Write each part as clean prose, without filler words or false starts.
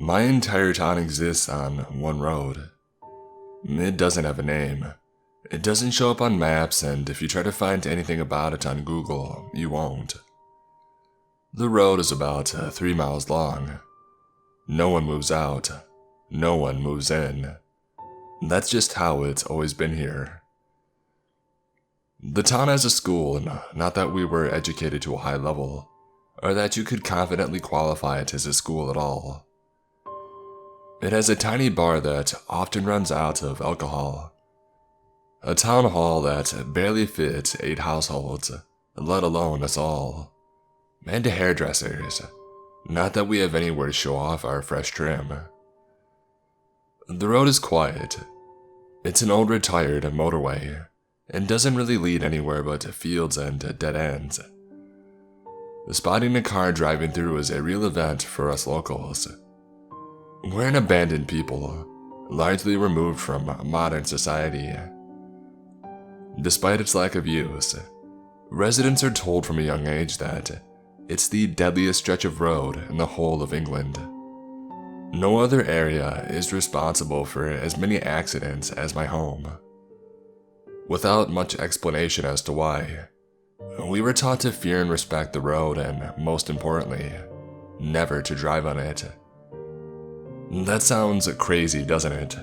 My entire town exists on one road. It doesn't have a name. It doesn't show up on maps, and if you try to find anything about it on Google, you won't. The road is about 3 miles long. No one moves out. No one moves in. That's just how it's always been here. The town has a school, and not that we were educated to a high level, or that you could confidently qualify it as a school at all. It has a tiny bar that often runs out of alcohol. A town hall that barely fits 8 households, let alone us all. And hairdressers. Not that we have anywhere to show off our fresh trim. The road is quiet. It's an old retired motorway, and doesn't really lead anywhere but fields and dead ends. Spotting a car driving through is a real event for us locals. We're an abandoned people, largely removed from modern society. Despite its lack of use, residents are told from a young age that it's the deadliest stretch of road in the whole of England. No other area is responsible for as many accidents as my home. Without much explanation as to why, we were taught to fear and respect the road, and most importantly, never to drive on it. That sounds crazy, doesn't it?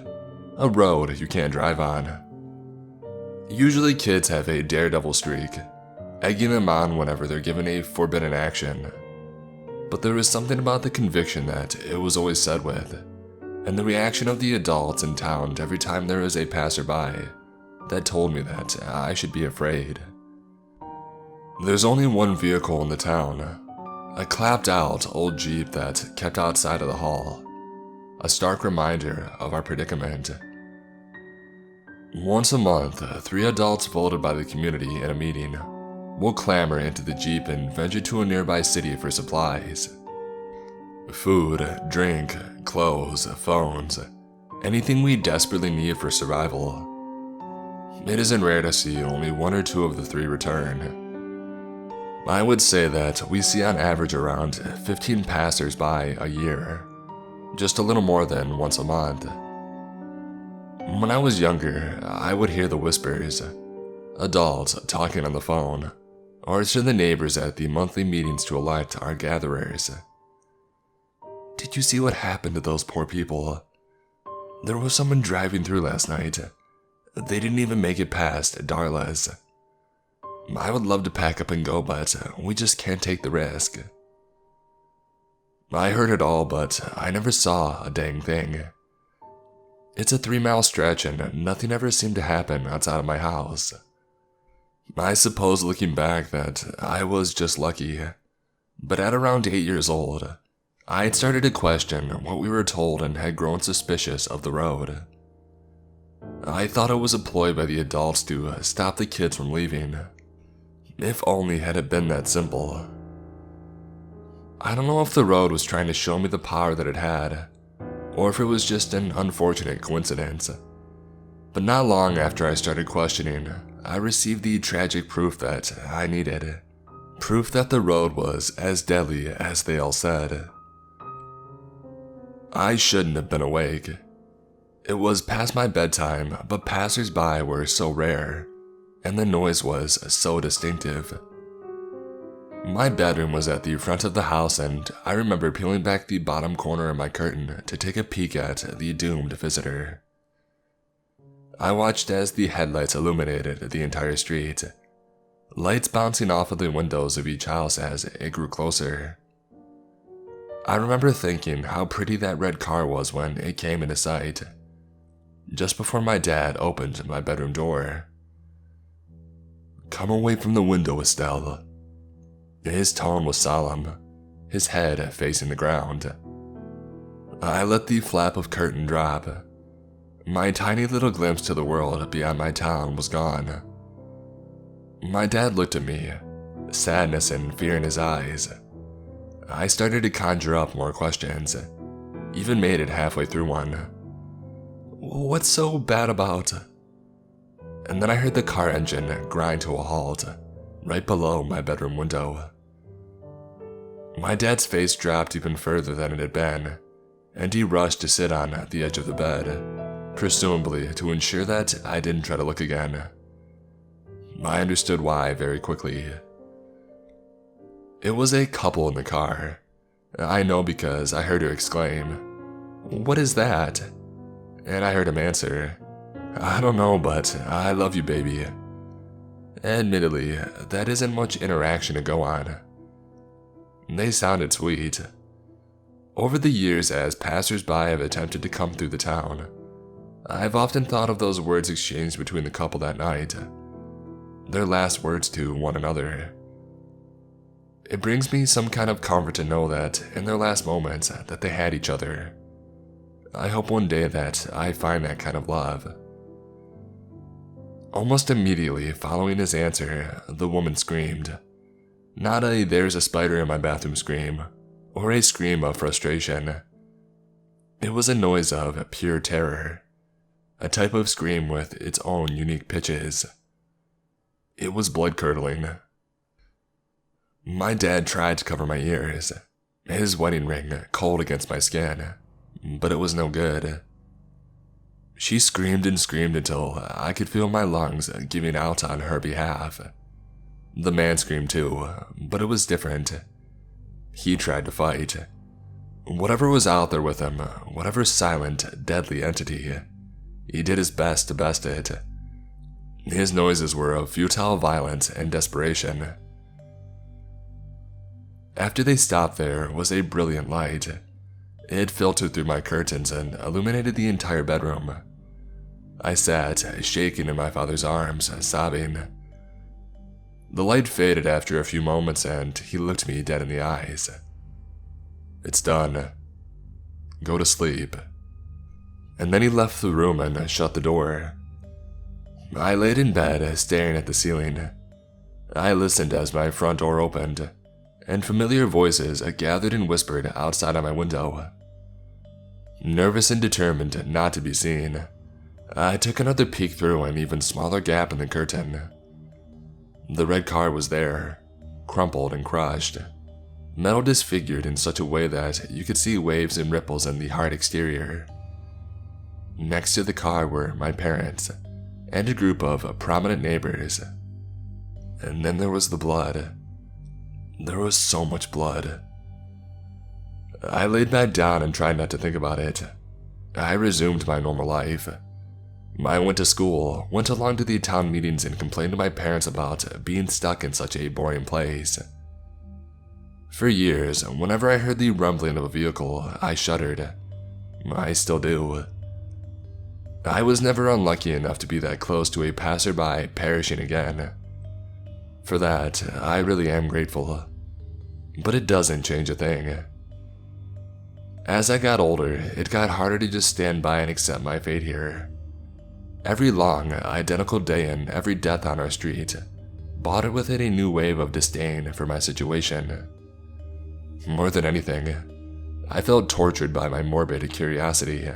A road you can't drive on. Usually kids have a daredevil streak, egging them on whenever they're given a forbidden action. But there was something about the conviction that it was always said with, and the reaction of the adults in town every time there was a passerby that told me that I should be afraid. There's only one vehicle in the town, a clapped out old Jeep that kept outside of the hall, a stark reminder of our predicament. Once a month, 3 adults voted by the community in a meeting will clamber into the Jeep and venture to a nearby city for supplies. Food, drink, clothes, phones, anything we desperately need for survival. It isn't rare to see only 1 or 2 of the 3 return. I would say that we see on average around 15 passers-by a year, just a little more than once a month. When I was younger, I would hear the whispers, adults talking on the phone, or to the neighbors at the monthly meetings to elect our gatherers. Did you see what happened to those poor people? There was someone driving through last night. They didn't even make it past Darla's. I would love to pack up and go, but we just can't take the risk. I heard it all, but I never saw a dang thing. It's a 3-mile stretch and nothing ever seemed to happen outside of my house. I suppose looking back that I was just lucky, but at around 8 years old, I had started to question what we were told and had grown suspicious of the road. I thought it was a ploy by the adults to stop the kids from leaving. If only had it been that simple. I don't know if the road was trying to show me the power that it had, or if it was just an unfortunate coincidence. But not long after I started questioning, I received the tragic proof that I needed. Proof that the road was as deadly as they all said. I shouldn't have been awake. It was past my bedtime, but passers-by were so rare, and the noise was so distinctive. My bedroom was at the front of the house, and I remember peeling back the bottom corner of my curtain to take a peek at the doomed visitor. I watched as the headlights illuminated the entire street, lights bouncing off of the windows of each house as it grew closer. I remember thinking how pretty that red car was when it came into sight, just before my dad opened my bedroom door. "Come away from the window, Estelle." His tone was solemn, his head facing the ground. I let the flap of curtain drop. My tiny little glimpse to the world beyond my town was gone. My dad looked at me, sadness and fear in his eyes. I started to conjure up more questions, even made it halfway through one. "What's so bad about?" And then I heard the car engine grind to a halt, right below my bedroom window. My dad's face dropped even further than it had been, and he rushed to sit on the edge of the bed, presumably to ensure that I didn't try to look again. I understood why very quickly. It was a couple in the car. I know because I heard her exclaim, "What is that?" And I heard him answer, "I don't know, but I love you, baby." Admittedly, that isn't much interaction to go on. They sounded sweet. Over the years, as passers-by have attempted to come through the town, I've often thought of those words exchanged between the couple that night, their last words to one another. It brings me some kind of comfort to know that in their last moments that they had each other. I hope one day that I find that kind of love. Almost immediately following his answer, the woman screamed. Not a "there's a spider in my bathroom" scream, or a scream of frustration. It was a noise of pure terror, a type of scream with its own unique pitches. It was blood-curdling. My dad tried to cover my ears, his wedding ring cold against my skin, but it was no good. She screamed and screamed until I could feel my lungs giving out on her behalf. The man screamed too, but it was different. He tried to fight. Whatever was out there with him, whatever silent, deadly entity, he did his best to best it. His noises were of futile violence and desperation. After they stopped, there was a brilliant light. It filtered through my curtains and illuminated the entire bedroom. I sat, shaking in my father's arms, sobbing. The light faded after a few moments and he looked me dead in the eyes. "It's done. Go to sleep." And then he left the room and shut the door. I laid in bed, staring at the ceiling. I listened as my front door opened, and familiar voices gathered and whispered outside of my window. Nervous and determined not to be seen, I took another peek through an even smaller gap in the curtain. The red car was there, crumpled and crushed, metal disfigured in such a way that you could see waves and ripples in the hard exterior. Next to the car were my parents and a group of prominent neighbors. And then there was the blood. There was so much blood. I laid back down and tried not to think about it. I resumed my normal life. I went to school, went along to the town meetings, and complained to my parents about being stuck in such a boring place. For years, whenever I heard the rumbling of a vehicle, I shuddered. I still do. I was never unlucky enough to be that close to a passerby perishing again. For that, I really am grateful. But it doesn't change a thing. As I got older, it got harder to just stand by and accept my fate here. Every long, identical day and every death on our street brought with it a new wave of disdain for my situation. More than anything, I felt tortured by my morbid curiosity.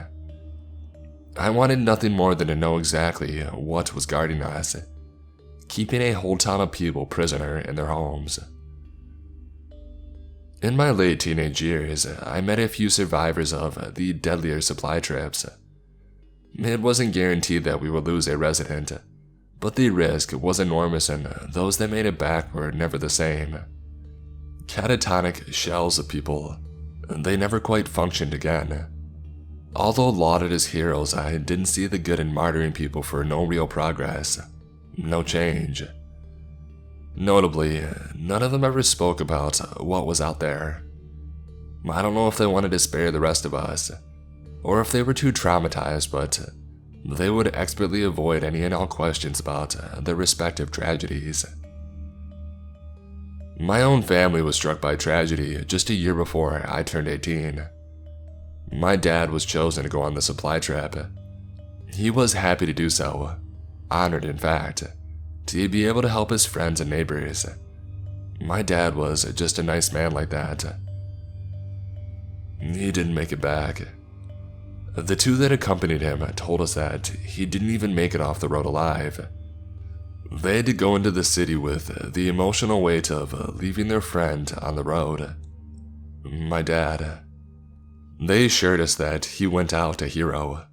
I wanted nothing more than to know exactly what was guarding us, keeping a whole town of people prisoner in their homes. In my late teenage years, I met a few survivors of the deadlier supply trips. It wasn't guaranteed that we would lose a resident, but the risk was enormous and those that made it back were never the same. Catatonic shells of people, they never quite functioned again. Although lauded as heroes, I didn't see the good in martyring people for no real progress, no change. Notably, none of them ever spoke about what was out there. I don't know if they wanted to spare the rest of us, or if they were too traumatized, but they would expertly avoid any and all questions about their respective tragedies. My own family was struck by tragedy just a year before I turned 18. My dad was chosen to go on the supply trip. He was happy to do so, honored in fact, to be able to help his friends and neighbors. My dad was just a nice man like that. He didn't make it back. The two that accompanied him told us that he didn't even make it off the road alive. They had to go into the city with the emotional weight of leaving their friend on the road. My dad. They assured us that he went out a hero,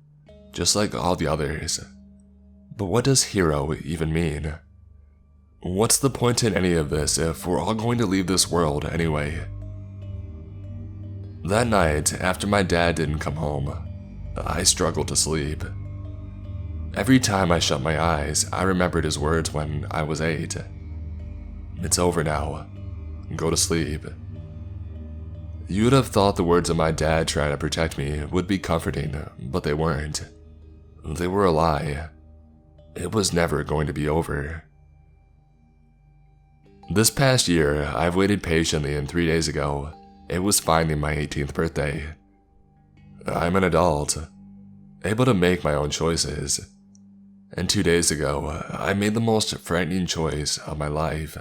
just like all the others. But what does hero even mean? What's the point in any of this if we're all going to leave this world anyway? That night, after my dad didn't come home, I struggled to sleep. Every time I shut my eyes, I remembered his words when I was 8. It's over now. Go to sleep. You'd have thought the words of my dad trying to protect me would be comforting, but they weren't. They were a lie. It was never going to be over. This past year, I've waited patiently, and 3 days ago, it was finally my 18th birthday. I'm an adult, able to make my own choices. And 2 days ago, I made the most frightening choice of my life.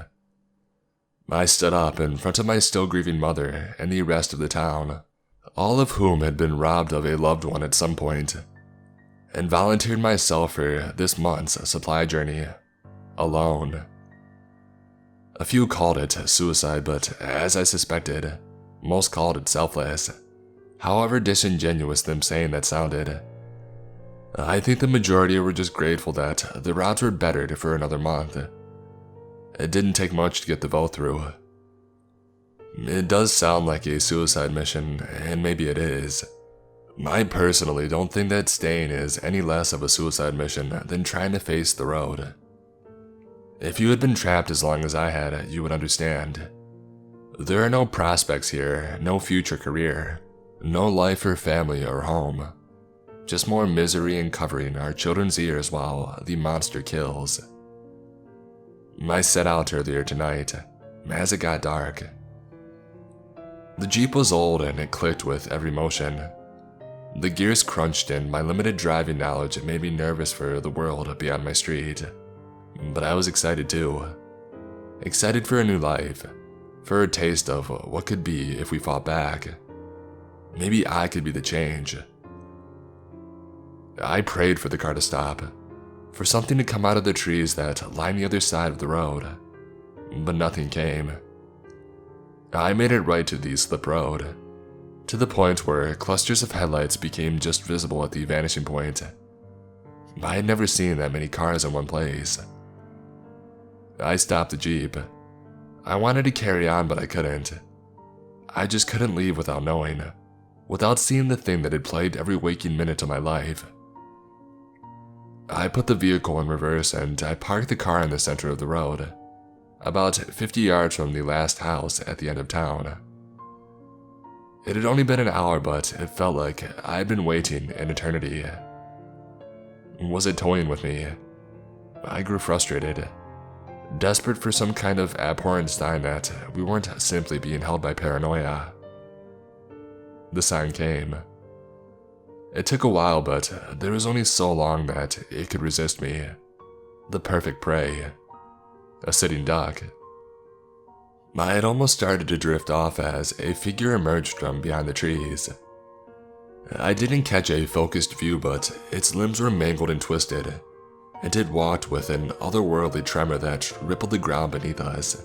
I stood up in front of my still grieving mother and the rest of the town, all of whom had been robbed of a loved one at some point, and volunteered myself for this month's supply journey, alone. A few called it suicide, but as I suspected, most called it selfless, however disingenuous them saying that sounded. I think the majority were just grateful that the routes were bettered for another month. It didn't take much to get the vote through. It does sound like a suicide mission, and maybe it is. I personally don't think that staying is any less of a suicide mission than trying to face the road. If you had been trapped as long as I had, you would understand. There are no prospects here, no future career, no life or family or home. Just more misery and covering our children's ears while the monster kills. I set out earlier tonight, as it got dark. The Jeep was old and it clicked with every motion. The gears crunched and my limited driving knowledge made me nervous for the world beyond my street. But I was excited too. Excited for a new life, for a taste of what could be if we fought back. Maybe I could be the change. I prayed for the car to stop, for something to come out of the trees that line the other side of the road, but nothing came. I made it right to the slip road, to the point where clusters of headlights became just visible at the vanishing point. I had never seen that many cars in one place. I stopped the Jeep. I wanted to carry on, but I couldn't. I just couldn't leave without knowing, without seeing the thing that had plagued every waking minute of my life. I put the vehicle in reverse and I parked the car in the center of the road, about 50 yards from the last house at the end of town. It had only been an hour, but it felt like I had been waiting an eternity. Was it toying with me? I grew frustrated, desperate for some kind of abhorrent sign that we weren't simply being held by paranoia. The sign came. It took a while, but there was only so long that it could resist me. The perfect prey. A sitting duck. I had almost started to drift off as a figure emerged from behind the trees. I didn't catch a focused view, but its limbs were mangled and twisted, and it walked with an otherworldly tremor that rippled the ground beneath us.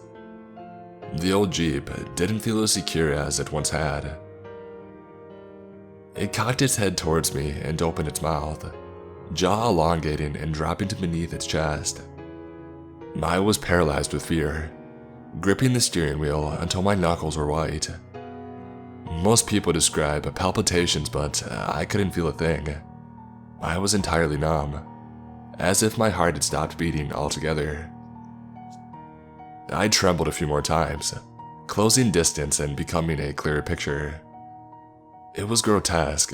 The old Jeep didn't feel as secure as it once had. It cocked its head towards me and opened its mouth, jaw elongating and dropping to beneath its chest. I was paralyzed with fear, gripping the steering wheel until my knuckles were white. Most people describe palpitations, but I couldn't feel a thing. I was entirely numb, as if my heart had stopped beating altogether. I trembled a few more times, closing distance and becoming a clearer picture. It was grotesque,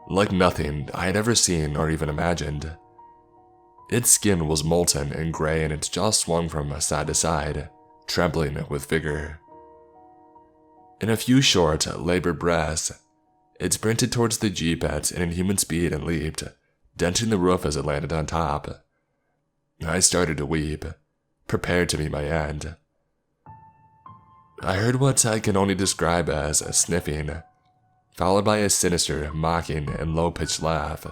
like nothing I had ever seen or even imagined. Its skin was molten and gray and its jaw swung from side to side, trembling with vigor. In a few short, labored breaths, it sprinted towards the Jeep at an inhuman speed and leaped, denting the roof as it landed on top. I started to weep, prepared to meet my end. I heard what I can only describe as a sniffing, followed by a sinister, mocking, and low-pitched laugh.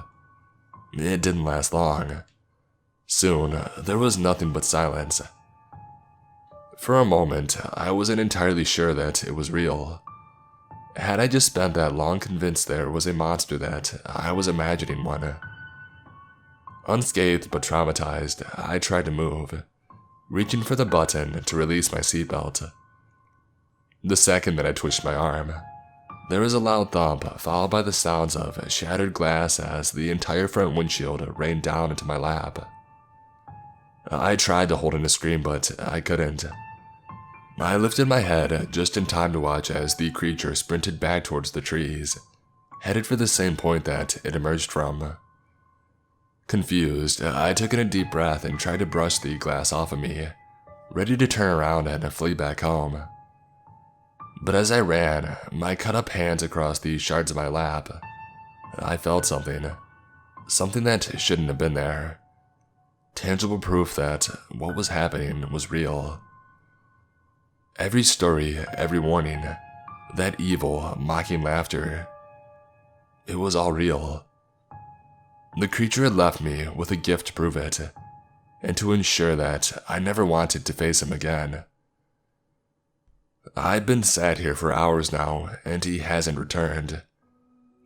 It didn't last long. Soon, there was nothing but silence. For a moment, I wasn't entirely sure that it was real. Had I just spent that long convinced there was a monster that I was imagining one? Unscathed but traumatized, I tried to move, reaching for the button to release my seatbelt. The second that I twitched my arm, there was a loud thump followed by the sounds of shattered glass as the entire front windshield rained down into my lap. I tried to hold in a scream, but I couldn't. I lifted my head just in time to watch as the creature sprinted back towards the trees, headed for the same point that it emerged from. Confused, I took in a deep breath and tried to brush the glass off of me, ready to turn around and flee back home. But as I ran, my cut-up hands across the shards of my lap, I felt something. Something that shouldn't have been there. Tangible proof that what was happening was real. Every story, every warning, that evil, mocking laughter, it was all real. The creature had left me with a gift to prove it, and to ensure that I never wanted to face him again. I've been sat here for hours now, and he hasn't returned.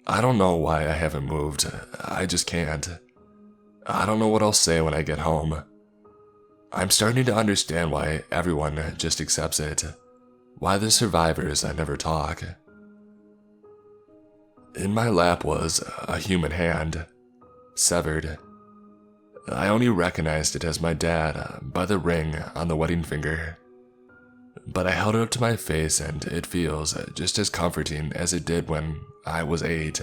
I don't know why I haven't moved. I just can't. I don't know what I'll say when I get home. I'm starting to understand why everyone just accepts it. Why the survivors never talk. In my lap was a human hand, severed. I only recognized it as my dad by the ring on the wedding finger. But I held it up to my face and it feels just as comforting as it did when I was 8.